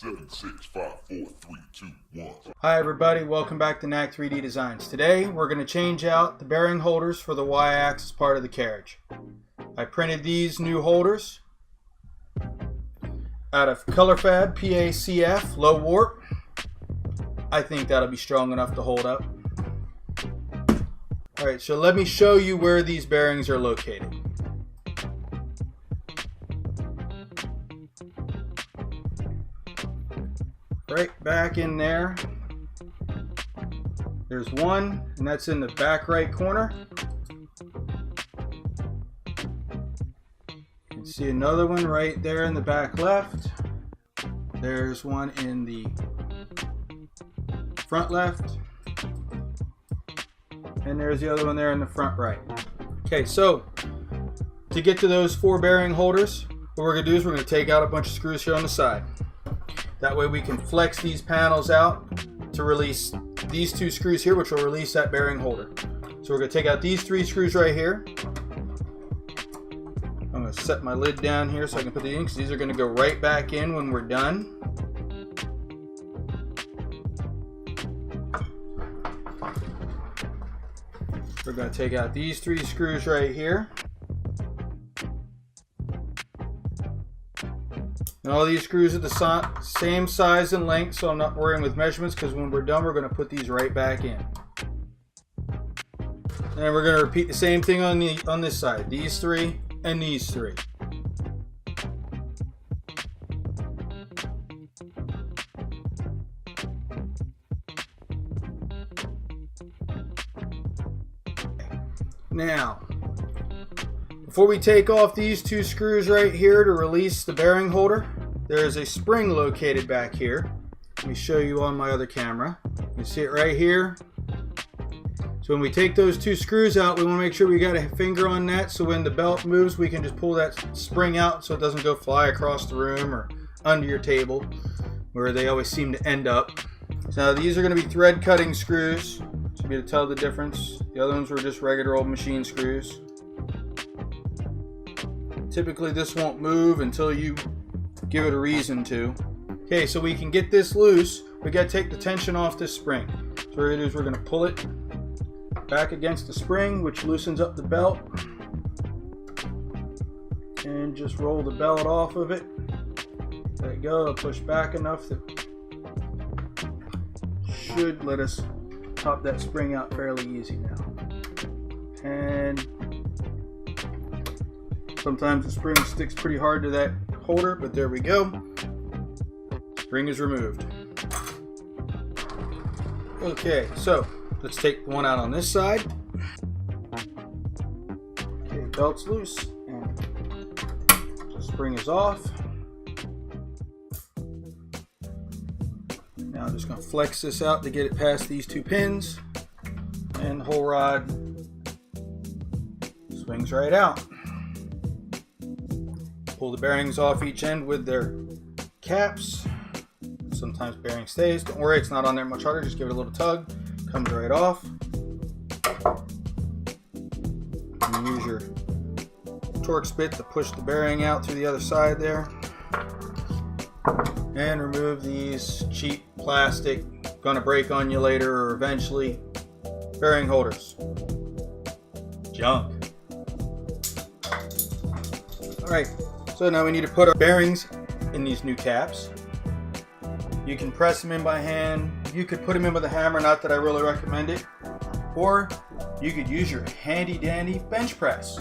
7, 6, 5, 4, 3, 2, 1. Hi everybody, welcome back to E3D Designs. Today we're going to change out the bearing holders for the Y-axis part of the carriage. I printed these new holders out of Color Fab PACF low warp. I think that'll be strong enough to hold up. Alright, so let me show you where these bearings are located. Right back in there. There's one, and that's in the back right corner. You can see another one right there in the back left. There's one in the front left. And there's the other one there in the front right. Okay, so to get to those 4 bearing holders, what we're going to do is we're going to take out a bunch of screws here on the side. That way we can flex these panels out to release these 2 screws here, which will release that bearing holder. So we're going to take out these 3 screws right here. I'm going to set my lid down here so I can put these in, because these are going to go right back in when we're done. We're going to take out these 3 screws right here. And all these screws are the same size and length, so I'm not worrying with measurements, because when we're done, we're going to put these right back in. And we're going to repeat the same thing on this side. These 3 and these 3. Now, before we take off these 2 screws right here to release the bearing holder, there is a spring located back here. Let me show you on my other camera. You see it right here. So when we take those 2 screws out, we want to make sure we got a finger on that, so when the belt moves, we can just pull that spring out so it doesn't go fly across the room or under your table, where they always seem to end up. So now these are going to be thread cutting screws, to be able to tell the difference. The other ones were just regular old machine screws. Typically this won't move until you give it a reason to. Okay, so we can get this loose, we got to take the tension off this spring. So what we're going to do is we're going to pull it back against the spring, which loosens up the belt, and just roll the belt off of it. There you go. It'll push back enough that should let us pop that spring out fairly easy now. And sometimes the spring sticks pretty hard to that holder, but there we go. Spring is removed. Okay, so let's take one out on this side. Okay, belt's loose and the spring is off. Now I'm just going to flex this out to get it past these 2 pins, and the whole rod swings right out. Pull the bearings off each end with their caps. Sometimes bearing stays. Don't worry, it's not on there much harder. Just give it a little tug. Comes right off. And use your Torx bit to push the bearing out through the other side there. And remove these cheap plastic, gonna break on you later or eventually, bearing holders. Junk. Alright, so now we need to put our bearings in these new caps. You can press them in by hand. You could put them in with a hammer, not that I really recommend it. Or you could use your handy dandy bench press.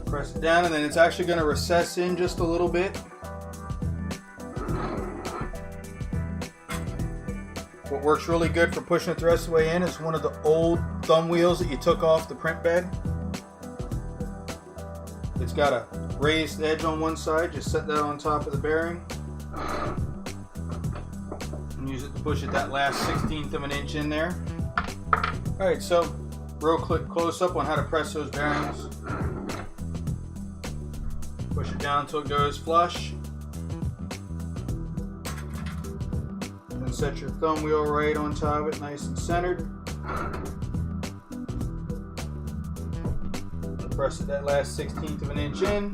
Press it down, and then it's actually going to recess in just a little bit. What works really good for pushing it the rest of the way in is one of the old thumb wheels that you took off the print bed. It's got a raised edge on one side. Just set that on top of the bearing and use it to push it that last 1/16 of an inch in there. Alright, so real quick close up on how to press those bearings. Push it down until it goes flush. And set your thumb wheel right on top of it, nice and centered. Press it that last 1/16 of an inch in.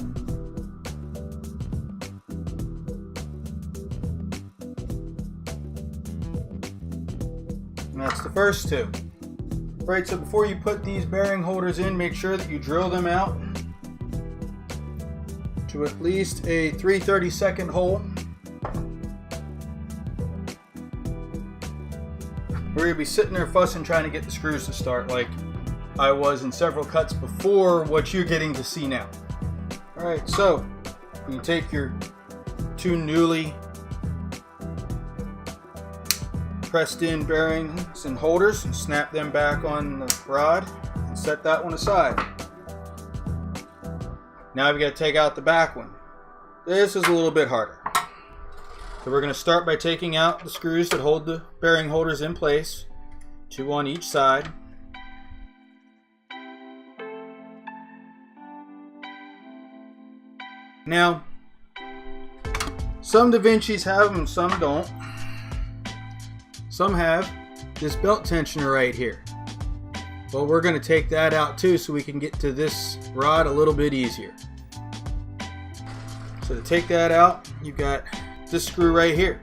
first two. Right, so before you put these bearing holders in, make sure that you drill them out to at least a 3/32 hole. We're going to be sitting there fussing trying to get the screws to start like I was in several cuts before what you're getting to see now. Alright, so you take your two newly pressed in bearings and holders and snap them back on the rod and set that one aside. Now we've got to take out the back one. This is a little bit harder. So we're going to start by taking out the screws that hold the bearing holders in place, two on each side. Now, some Da Vincis have them, some don't. Some have this belt tensioner right here. Well, we're going to take that out too so we can get to this rod a little bit easier. So to take that out, you've got this screw right here.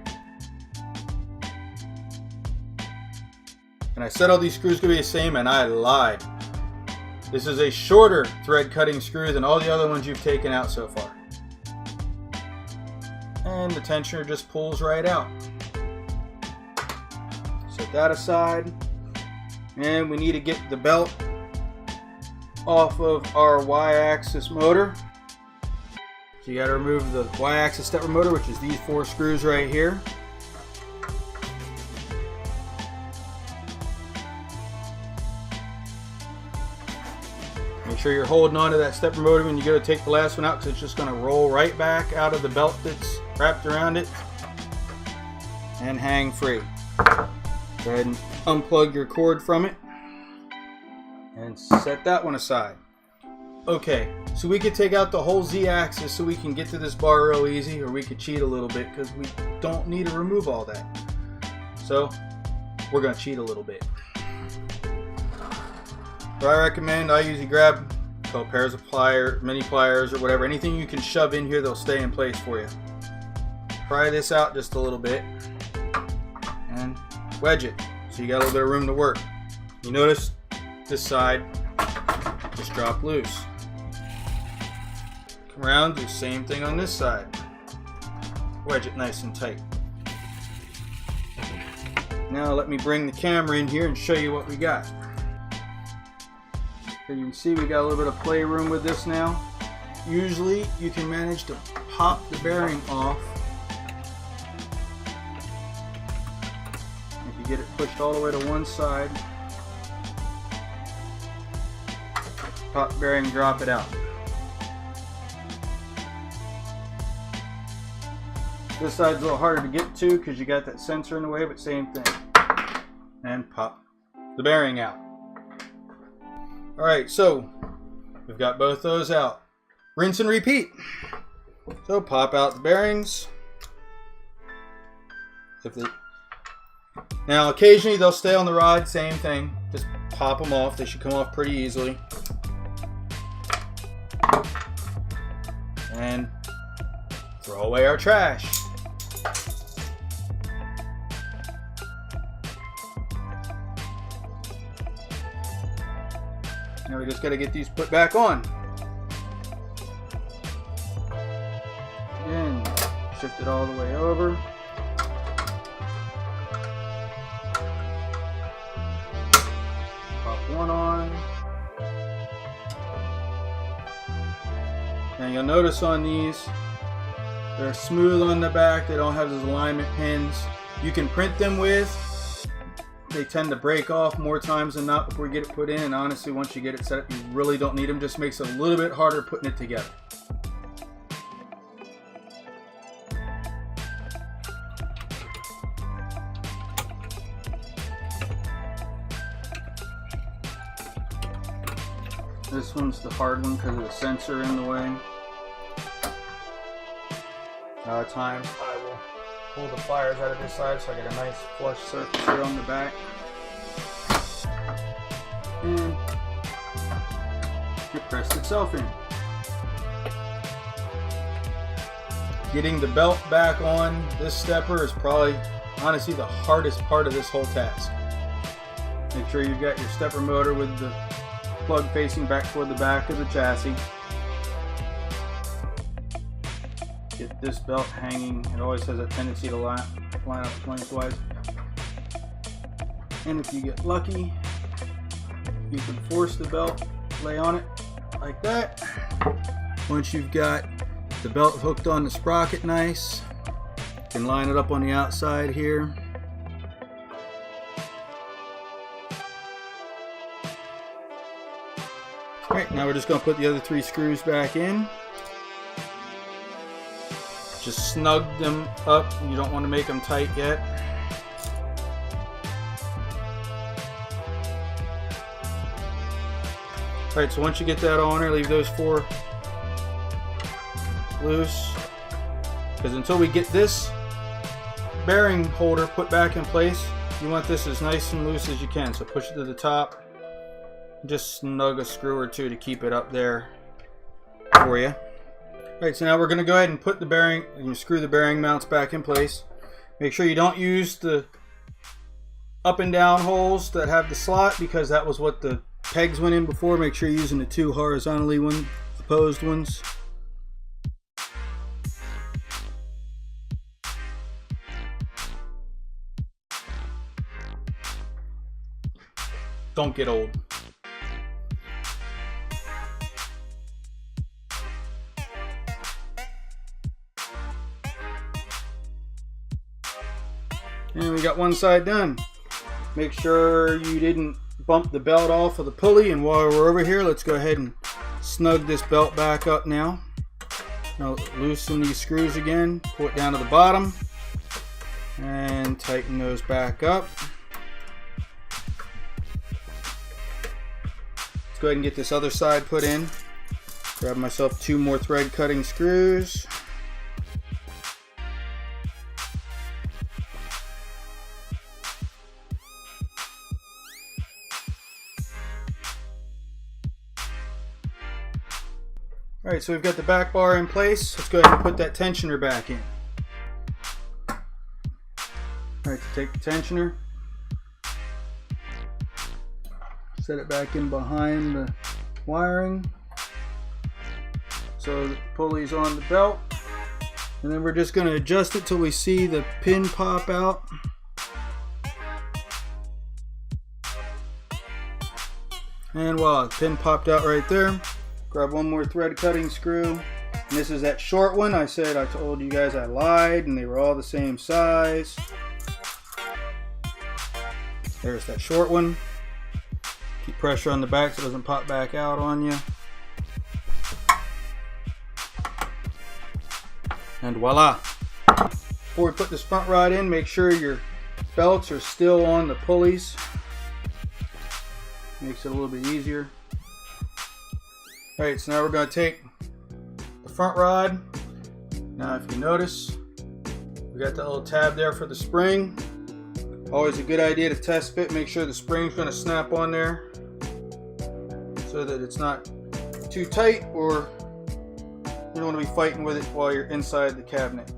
And I said all these screws could be the same, and I lied. This is a shorter thread cutting screw than all the other ones you've taken out so far. And the tensioner just pulls right out. Set that aside. And we need to get the belt off of our Y-axis motor. So you got to remove the Y-axis stepper motor, which is these four screws right here. Make sure you're holding on to that stepper motor when you go to take the last one out, because it's just going to roll right back out of the belt that's wrapped around it and hang free. Go ahead and unplug your cord from it and set that one aside. Okay, so we could take out the whole Z-axis so we can get to this bar real easy, or we could cheat a little bit because we don't need to remove all that. So we're going to cheat a little bit. So I recommend, I usually grab a couple pairs of pliers, mini pliers or whatever, anything you can shove in here, they'll stay in place for you. Pry this out just a little bit and wedge it so you got a little bit of room to work. You notice this side just dropped loose. Come around, do the same thing on this side. Wedge it nice and tight. Now let me bring the camera in here and show you what we got. So you can see we got a little bit of play room with this now. Usually you can manage to pop the bearing off. If you get it pushed all the way to one side, pop bearing, drop it out. This side's a little harder to get to because you got that sensor in the way, but same thing. And pop the bearing out. Alright, so we've got both those out. Rinse and repeat. So pop out the bearings. Now occasionally they'll stay on the rod, same thing. Just pop them off, they should come off pretty easily. And throw away our trash. Now we just got to get these put back on. Again, shift it all the way over. Pop one on. Now you'll notice on these, they're smooth on the back. They don't have those alignment pins. You can print them with. They tend to break off more times than not before you get it put in, and honestly once you get it set up you really don't need them. Just makes it a little bit harder putting it together. This one's the hard one because of the sensor in the way. A lot of times I will pull the pliers out of this side so I get a nice flush surface here on the back. And it pressed itself in. Getting the belt back on this stepper is probably, honestly, the hardest part of this whole task. Make sure you've got your stepper motor with the plug facing back toward the back of the chassis. Get this belt hanging. It always has a tendency to line up lengthwise. And if you get lucky, you can force the belt, lay on it like that. Once you've got the belt hooked on the sprocket nice, you can line it up on the outside here. Alright, now we're just going to put the other 3 screws back in. Just snug them up. You don't want to make them tight yet. Alright, so once you get that on there, leave those 4 loose. Because until we get this bearing holder put back in place, you want this as nice and loose as you can. So push it to the top. Just snug a screw or 2 to keep it up there for you. Alright, so now we're going to go ahead and put the bearing, and screw the bearing mounts back in place. Make sure you don't use the up and down holes that have the slot, because that was what the pegs went in before. Make sure you're using the 2 horizontally opposed ones. Don't get old. And we got one side done. Make sure you didn't bump the belt off of the pulley. And while we're over here, let's go ahead and snug this belt back up now. Now loosen these screws again, pull it down to the bottom, and tighten those back up. Let's go ahead and get this other side put in. Grab myself 2 more thread cutting screws. Alright, so we've got the back bar in place. Let's go ahead and put that tensioner back in. Alright, so take the tensioner, set it back in behind the wiring so the pulley's on the belt. And then we're just going to adjust it till we see the pin pop out. And voila, the pin popped out right there. Grab 1 more thread cutting screw. And this is that short one. I told you guys I lied, and they were all the same size. There's that short one. Keep pressure on the back so it doesn't pop back out on you. And voila. Before we put this front rod in, make sure your belts are still on the pulleys. Makes it a little bit easier. Alright, so now we're going to take the front rod. Now if you notice, we got that little tab there for the spring. Always a good idea to test fit, make sure the spring's going to snap on there so that it's not too tight, or you don't want to be fighting with it while you're inside the cabinet.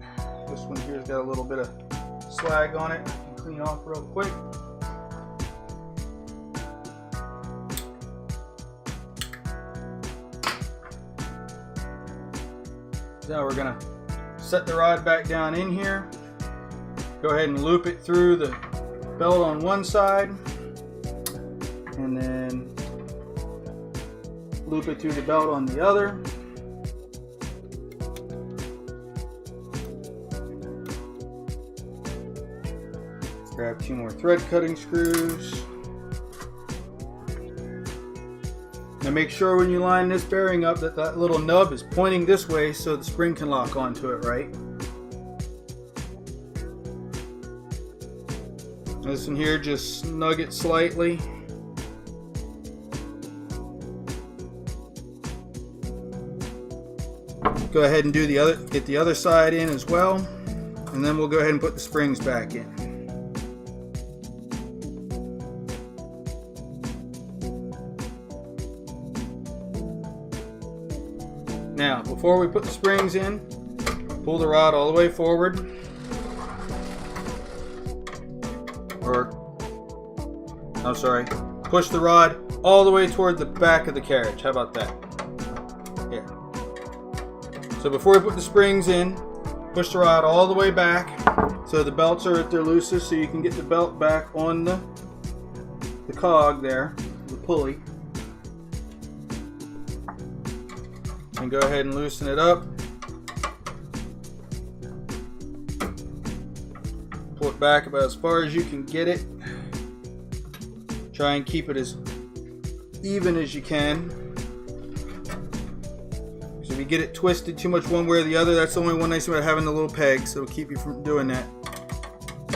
This one here's got a little bit of slag on it. Clean off real quick. Now we're going to set the rod back down in here. Go ahead and loop it through the belt on one side, and then loop it through the belt on the other. Grab 2 more thread cutting screws. Now make sure when you line this bearing up that that little nub is pointing this way so the spring can lock onto it right. This one here, just snug it slightly. Go ahead and do the other, get the other side in as well, and then we'll go ahead and put the springs back in. Now, before we put the springs in, pull the rod all the way forward, or I'm sorry, push the rod all the way toward the back of the carriage. How about that? Here. So before we put the springs in, push the rod all the way back so the belts are at their loosest, so you can get the belt back on the cog there, the pulley. And go ahead and loosen it up. Pull it back about as far as you can get it. Try and keep it as even as you can. So if you get it twisted too much one way or the other, that's the only one nice thing about having the little peg, so it'll keep you from doing that.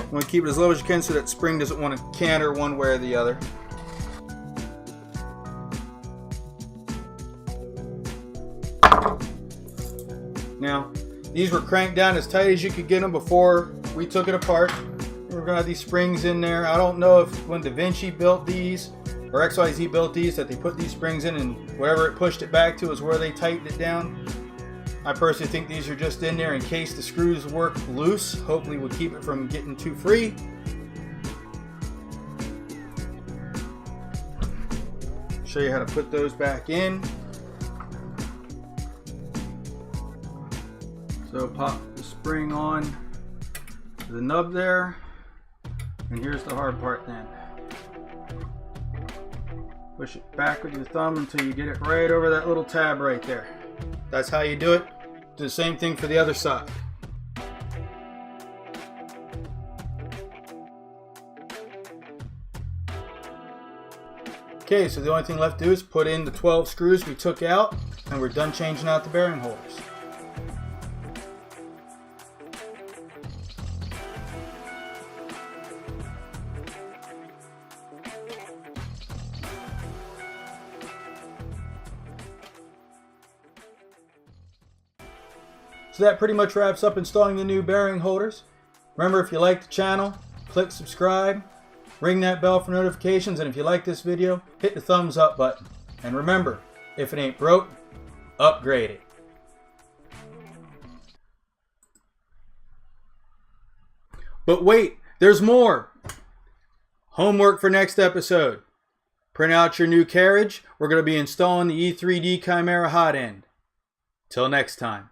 You want to keep it as low as you can so that spring doesn't want to canter one way or the other. Now, these were cranked down as tight as you could get them before we took it apart. We're gonna have these springs in there. I don't know if when Da Vinci built these or XYZ built these that they put these springs in and wherever it pushed it back to is where they tightened it down. I personally think these are just in there in case the screws work loose. Hopefully we'll keep it from getting too free. Show you how to put those back in. So pop the spring on to the nub there, and here's the hard part then. Push it back with your thumb until you get it right over that little tab right there. That's how you do it. Do the same thing for the other side. Okay, so the only thing left to do is put in the 12 screws we took out, and we're done changing out the bearing holders. So that pretty much wraps up installing the new bearing holders. Remember, if you like the channel, click subscribe, ring that bell for notifications, and if you like this video, hit the thumbs up button. And remember, if it ain't broke, upgrade it. But wait, there's more! Homework for next episode. Print out your new carriage. We're going to be installing the E3D Chimera Hotend. Till next time.